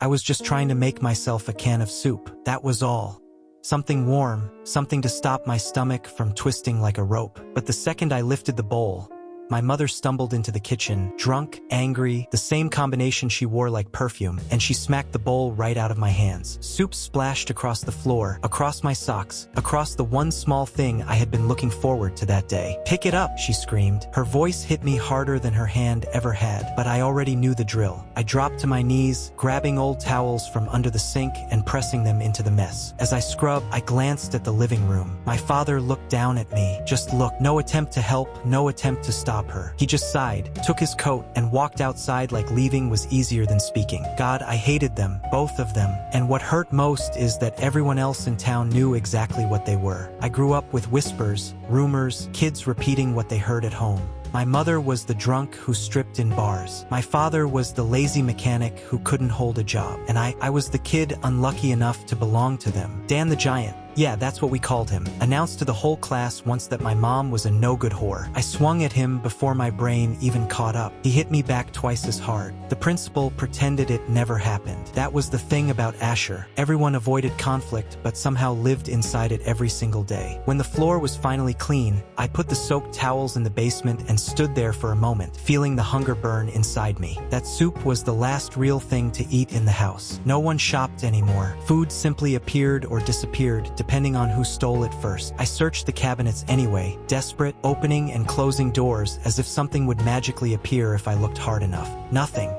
I was just trying to make myself a can of soup. That was all. Something warm, something to stop my stomach from twisting like a rope. But the second I lifted the bowl, my mother stumbled into the kitchen, drunk, angry, the same combination she wore like perfume, and she smacked the bowl right out of my hands. Soup splashed across the floor, across my socks, across the one small thing I had been looking forward to that day. "Pick it up," she screamed. Her voice hit me harder than her hand ever had, but I already knew the drill. I dropped to my knees, grabbing old towels from under the sink and pressing them into the mess. As I scrubbed, I glanced at the living room. My father looked down at me, just looked. No attempt to help, no attempt to stop her. He just sighed, took his coat, and walked outside like leaving was easier than speaking. God, I hated them, both of them. And what hurt most is that everyone else in town knew exactly what they were. I grew up with whispers, rumors, kids repeating what they heard at home. My mother was the drunk who stripped in bars. My father was the lazy mechanic who couldn't hold a job. And I was the kid unlucky enough to belong to them. Dan the Giant. Yeah, that's what we called him. Announced to the whole class once that my mom was a no-good whore. I swung at him before my brain even caught up. He hit me back twice as hard. The principal pretended it never happened. That was the thing about Asher. Everyone avoided conflict, but somehow lived inside it every single day. When the floor was finally clean, I put the soaked towels in the basement and stood there for a moment, feeling the hunger burn inside me. That soup was the last real thing to eat in the house. No one shopped anymore. Food simply appeared or disappeared, depending on who stole it first. I searched the cabinets anyway, desperate, opening and closing doors as if something would magically appear if I looked hard enough. Nothing.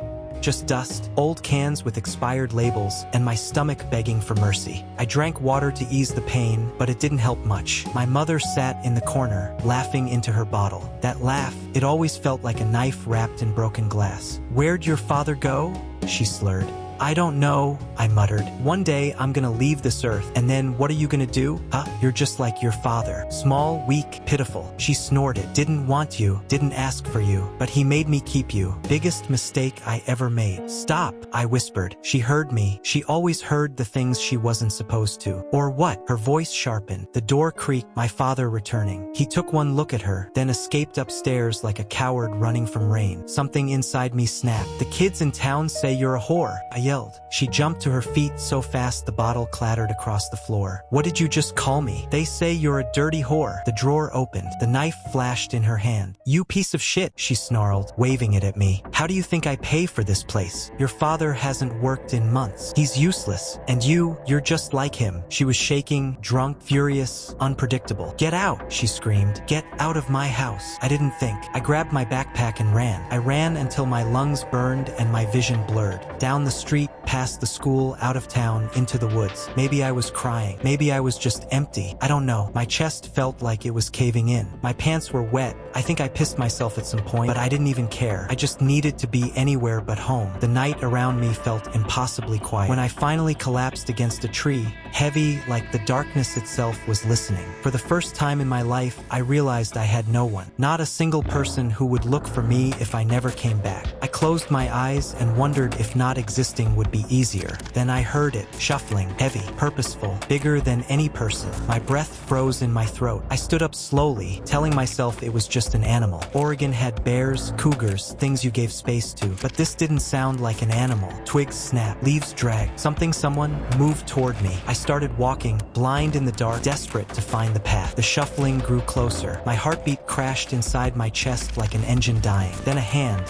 Just dust, old cans with expired labels, and my stomach begging for mercy. I drank water to ease the pain, but it didn't help much. My mother sat in the corner, laughing into her bottle. That laugh, it always felt like a knife wrapped in broken glass. "Where'd your father go?" she slurred. "I don't know," I muttered. "One day I'm gonna leave this earth, and then what are you gonna do? Huh? You're just like your father. Small, weak, pitiful." She snorted. "Didn't want you, didn't ask for you, but he made me keep you. Biggest mistake I ever made." "Stop," I whispered. She heard me. She always heard the things she wasn't supposed to. Or what? Her voice sharpened. The door creaked, my father returning. He took one look at her, then escaped upstairs like a coward running from rain. Something inside me snapped. "The kids in town say you're a whore," I yelled. She jumped to her feet so fast the bottle clattered across the floor. "What did you just call me?" "They say you're a dirty whore." The drawer opened. The knife flashed in her hand. "You piece of shit," she snarled, waving it at me. "How do you think I pay for this place? Your father hasn't worked in months. He's useless. And you're just like him." She was shaking, drunk, furious, unpredictable. "Get out," she screamed. "Get out of my house." I didn't think. I grabbed my backpack and ran. I ran until my lungs burned and my vision blurred. Down the street, past the school, out of town, into the woods. Maybe I was crying. Maybe I was just empty. I don't know. My chest felt like it was caving in. My pants were wet. I think I pissed myself at some point, but I didn't even care. I just needed to be anywhere but home. The night around me felt impossibly quiet. When I finally collapsed against a tree, heavy like the darkness itself was listening. For the first time in my life, I realized I had no one. Not a single person who would look for me if I never came back. I closed my eyes and wondered if not existing would be easier. Then I heard it, shuffling, heavy, purposeful, bigger than any person. My breath froze in my throat. I stood up slowly, telling myself it was just an animal. Oregon had bears, cougars, things you gave space to, but this didn't sound like an animal. Twigs snapped, leaves dragged. Someone moved toward me. I started walking, blind in the dark, desperate to find the path. The shuffling grew closer. My heartbeat crashed inside my chest like an engine dying. Then a hand,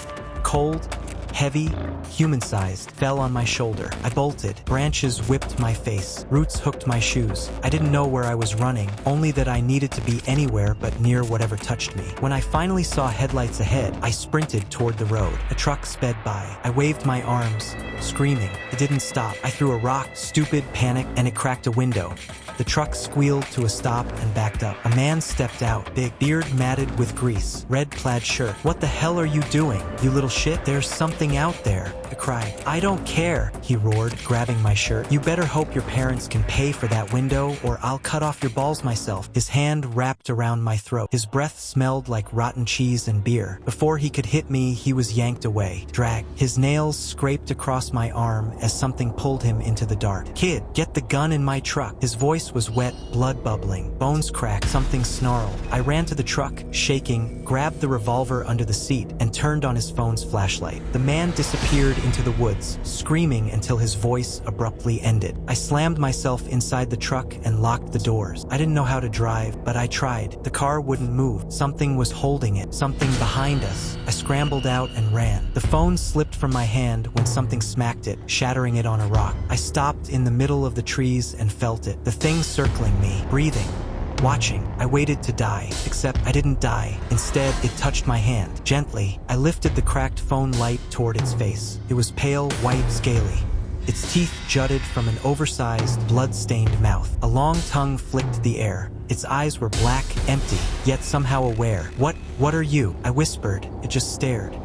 cold, heavy, human-sized, fell on my shoulder. I bolted. Branches whipped my face. Roots hooked my shoes. I didn't know where I was running, only that I needed to be anywhere but near whatever touched me. When I finally saw headlights ahead, I sprinted toward the road. A truck sped by. I waved my arms, screaming. It didn't stop. I threw a rock, stupid, panic, and it cracked a window. The truck squealed to a stop and backed up. A man stepped out, big, beard matted with grease, red plaid shirt. "What the hell are you doing, you little shit? There's something out there," I cried. "I don't care," he roared, grabbing my shirt. "You better hope your parents can pay for that window or I'll cut off your balls myself." His hand wrapped around my throat. His breath smelled like rotten cheese and beer. Before he could hit me, he was yanked away, dragged. His nails scraped across my arm as something pulled him into the dark. "Kid, get the gun in my truck." His voice face was wet, blood bubbling, bones cracked, something snarled. I ran to the truck, shaking, grabbed the revolver under the seat, and turned on his phone's flashlight. The man disappeared into the woods, screaming until his voice abruptly ended. I slammed myself inside the truck and locked the doors. I didn't know how to drive, but I tried. The car wouldn't move. Something was holding it. Something behind us. I scrambled out and ran. The phone slipped from my hand when something smacked it, shattering it on a rock. I stopped in the middle of the trees and felt it. The thing circling me, breathing, watching. I waited to die, except I didn't die. Instead, it touched my hand. Gently, I lifted the cracked phone light toward its face. It was pale, white, scaly. Its teeth jutted from an oversized, blood-stained mouth. A long tongue flicked the air. Its eyes were black, empty, yet somehow aware. What are you? I whispered. It just stared.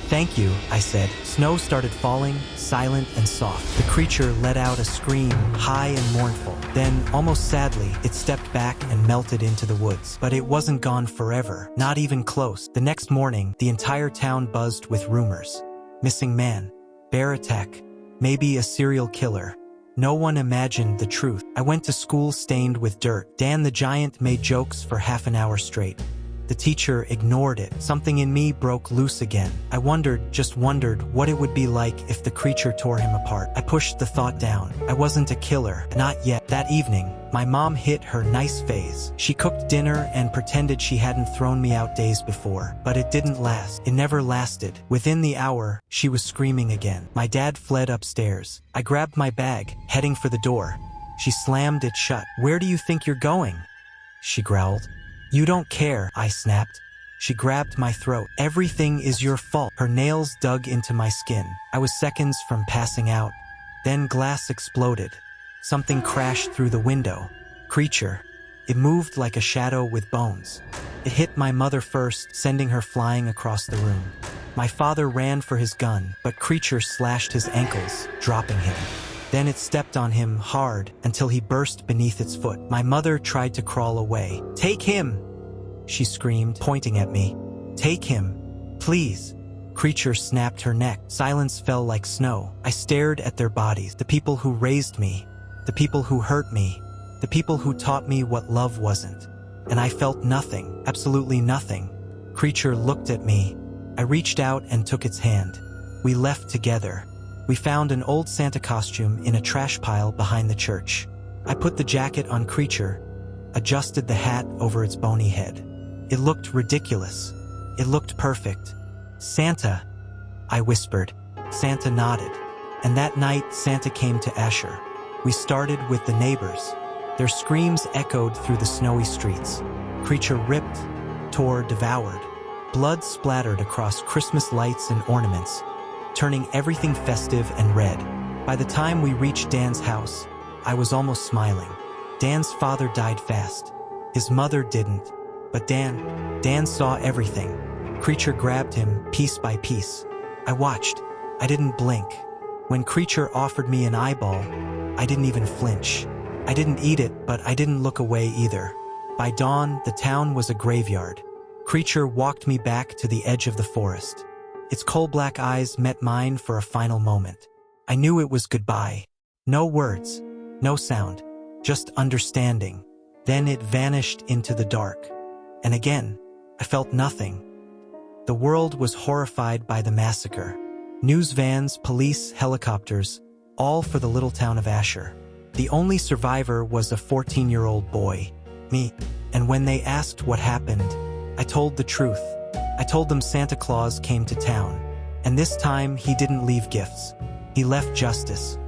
Thank you, I said. Snow started falling, silent and soft. The creature let out a scream, high and mournful. Then, almost sadly, it stepped back and melted into the woods. But it wasn't gone forever, not even close. The next morning, the entire town buzzed with rumors. Missing man, bear attack, maybe a serial killer. No one imagined the truth. I went to school stained with dirt. Dan the giant made jokes for half an hour straight. The teacher ignored it. Something in me broke loose again. I just wondered what it would be like if the creature tore him apart. I pushed the thought down. I wasn't a killer. Not yet. That evening, my mom hit her nice phase. She cooked dinner and pretended she hadn't thrown me out days before. But it didn't last. It never lasted. Within the hour, she was screaming again. My dad fled upstairs. I grabbed my bag, heading for the door. She slammed it shut. "Where do you think you're going?" she growled. "You don't care," I snapped. She grabbed my throat. "Everything is your fault." Her nails dug into my skin. I was seconds from passing out. Then glass exploded. Something crashed through the window. Creature. It moved like a shadow with bones. It hit my mother first, sending her flying across the room. My father ran for his gun, but creature slashed his ankles, dropping him. Then it stepped on him hard until he burst beneath its foot. My mother tried to crawl away. "Take him!" she screamed, pointing at me. "Take him, please." Creature snapped her neck. Silence fell like snow. I stared at their bodies, the people who raised me, the people who hurt me, the people who taught me what love wasn't. And I felt nothing, absolutely nothing. Creature looked at me. I reached out and took its hand. We left together. We found an old Santa costume in a trash pile behind the church. I put the jacket on Creature, adjusted the hat over its bony head. It looked ridiculous. It looked perfect. "Santa," I whispered. Santa nodded. And that night, Santa came to Asher. We started with the neighbors. Their screams echoed through the snowy streets. Creature ripped, tore, devoured. Blood splattered across Christmas lights and ornaments, turning everything festive and red. By the time we reached Dan's house, I was almost smiling. Dan's father died fast. His mother didn't. But Dan saw everything. Creature grabbed him piece by piece. I watched. I didn't blink. When Creature offered me an eyeball, I didn't even flinch. I didn't eat it, but I didn't look away either. By dawn, the town was a graveyard. Creature walked me back to the edge of the forest. Its coal-black eyes met mine for a final moment. I knew it was goodbye. No words, no sound, just understanding. Then it vanished into the dark. And again, I felt nothing. The world was horrified by the massacre. News vans, police, helicopters, all for the little town of Asher. The only survivor was a 14-year-old boy, me. And when they asked what happened, I told the truth. I told them Santa Claus came to town. And this time, he didn't leave gifts. He left justice.